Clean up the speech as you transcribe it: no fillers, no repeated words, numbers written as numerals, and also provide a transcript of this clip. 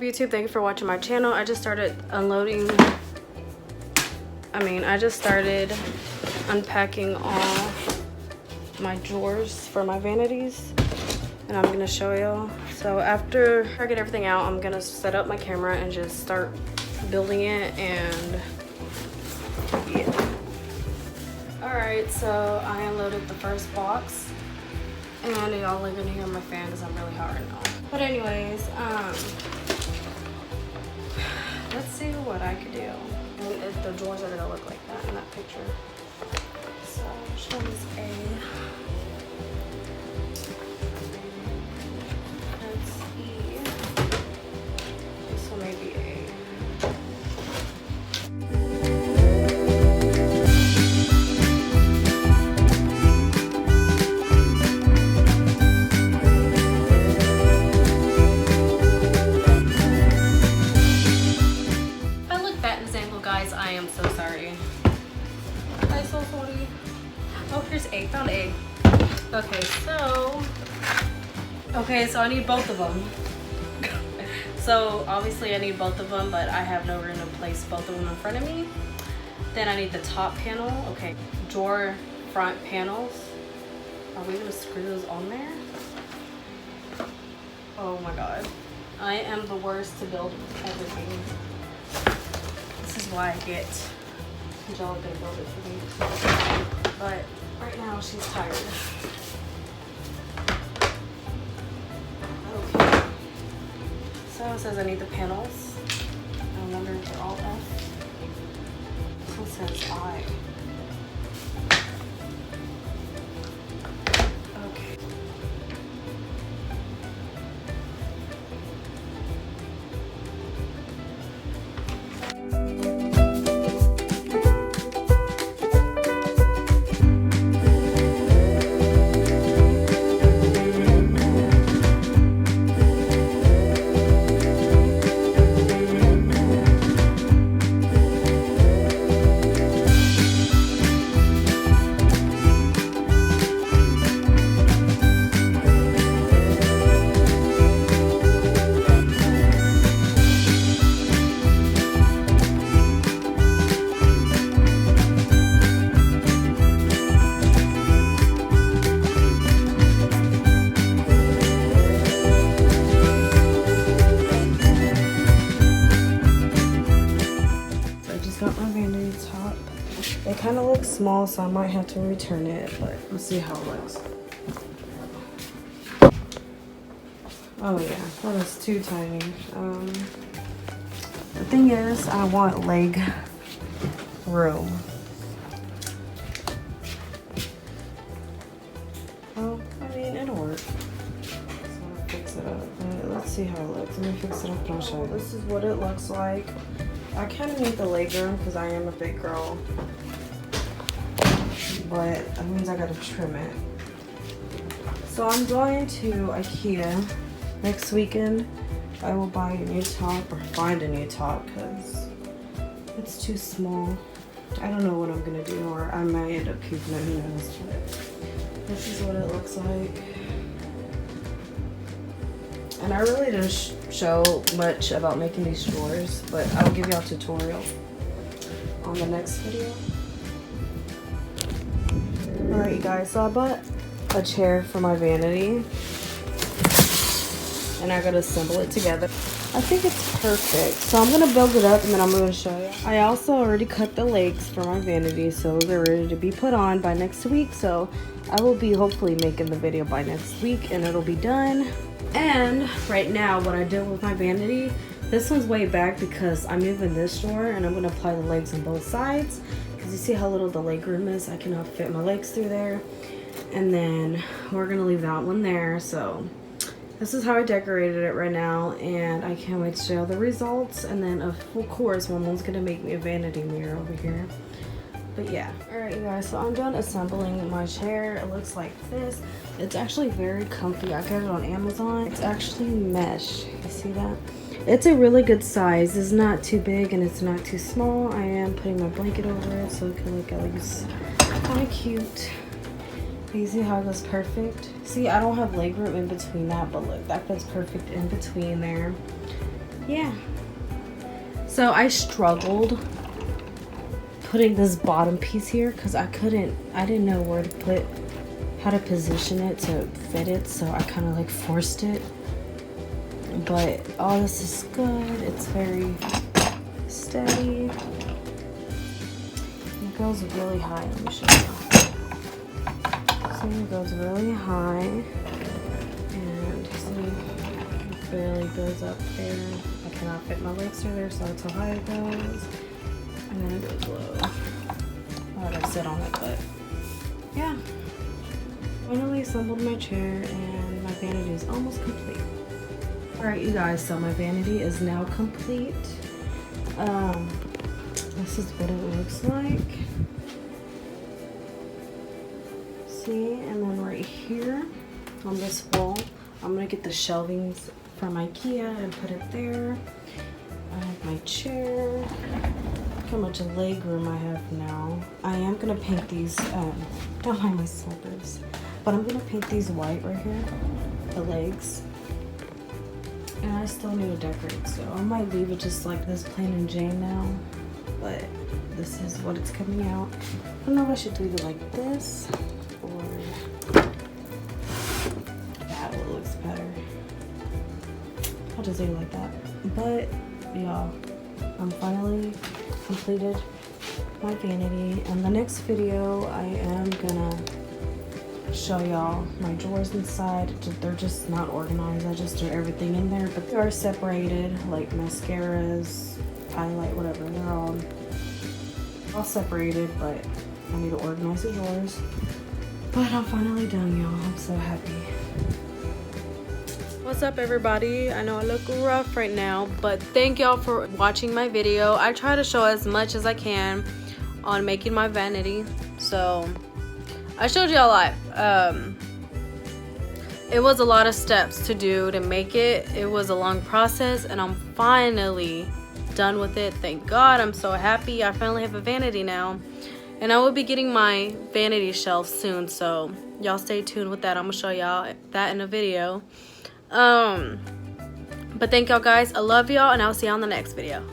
up, YouTube? Thank you for watching my channel. I just started unpacking all my drawers for my vanities, and I'm gonna show y'all. So after I get everything out, I'm gonna set up my camera and just start building it. And yeah. Alright, so I unloaded the first box, and y'all are gonna hear my fan because I'm really hot right now. But anyways, let's see what I could do. And the drawers are gonna look like that in that picture. So which one is A? That's E. This one may be A. I am so sorry. I'm so sorry. Oh, here's A. Found A. Okay, so I need both of them. So obviously I need both of them, but I have no room to place both of them in front of me. Then I need the top panel. Okay, drawer front panels. Are we gonna screw those on there? Oh my god. I am the worst to build everything. This is why I get Angelica to build it for me. But right now she's tired. Okay. So it says I need the panels. I wonder if they're all F. This one says I. Okay. It kind of looks small, so I might have to return it, but let's see how it looks. Oh yeah, that is too tiny. The thing is, I want leg room. Oh, I mean, it'll work. So I'm gonna fix it up. Let's see how it looks. Let me fix it up and I'll show you. This is what it looks like. I kind of need the leg room because I am a big girl. But that means I gotta trim it. So I'm going to IKEA next weekend. I will buy a new top or find a new top because it's too small. I don't know what I'm gonna do, or I might end up keeping it, who knows. But this is what it looks like. And I really didn't show much about making these drawers, but I'll give y'all a tutorial on the next video. Alright you guys, so I bought a chair for my vanity and I gotta assemble it together. I think it's perfect. So I'm gonna build it up and then I'm gonna show you. I also already cut the legs for my vanity, so they're ready to be put on by next week. So I will be hopefully making the video by next week and it'll be done. And right now what I did with my vanity, this one's way back because I'm moving this drawer and I'm gonna apply the legs on both sides. You see how little the leg room is? I cannot fit my legs through there. And then we're gonna leave that one there. So this is how I decorated it right now, and I can't wait to show the results. And then of course Momo's gonna make me a vanity mirror over here. But yeah, all right you guys, so I'm done assembling my chair. It looks like this. It's actually very comfy. I got it on Amazon. It's actually mesh. You see that? It's a really good size. It's not too big and it's not too small. I am putting my blanket over it so it can look at least kind of cute. You see how it goes perfect? See, I don't have leg room in between that, but look, that fits perfect in between there. yeah. So I struggled putting this bottom piece here because I didn't know where to put, how to position it to fit it, so I kind of like forced it. But all this is good. It's very steady. It goes really high. Let me show you. See, it goes really high, and see, it barely goes up there. I cannot fit my legs through there, so that's how high it goes. And then it goes low. I gotta sit on it, but yeah. Finally assembled my chair, and my vanity is almost complete. Alright, you guys, so my vanity is now complete. This is what it looks like. See, and then right here on this wall, I'm gonna get the shelvings from IKEA and put it there. I have my chair. Look how much leg room I have now. I am gonna paint these, don't mind my slippers, but I'm gonna paint these white right here, the legs. And I still need to decorate, so I might leave it just like this plain and Jane now, but this is what it's coming out. I don't know if I should leave it like this or that one looks better. I'll just leave it like that. But y'all, I'm finally completed my vanity, and the next video I am gonna show y'all my drawers inside. They're just not organized. I just threw everything in there, but they are separated, like mascaras, highlight, whatever. They're all separated, but I need to organize the drawers. But I'm finally done, y'all. I'm so happy. What's up, everybody? I know I look rough right now, but thank y'all for watching my video. I try to show as much as I can on making my vanity, so I showed you a lot. It was a lot of steps to do to make it. It was a long process, and I'm finally done with it. Thank God. I'm so happy. I finally have a vanity now, and I will be getting my vanity shelf soon, so y'all stay tuned with that. I'm gonna show y'all that in a video. But thank y'all guys. I love y'all, and I'll see y'all in the next video.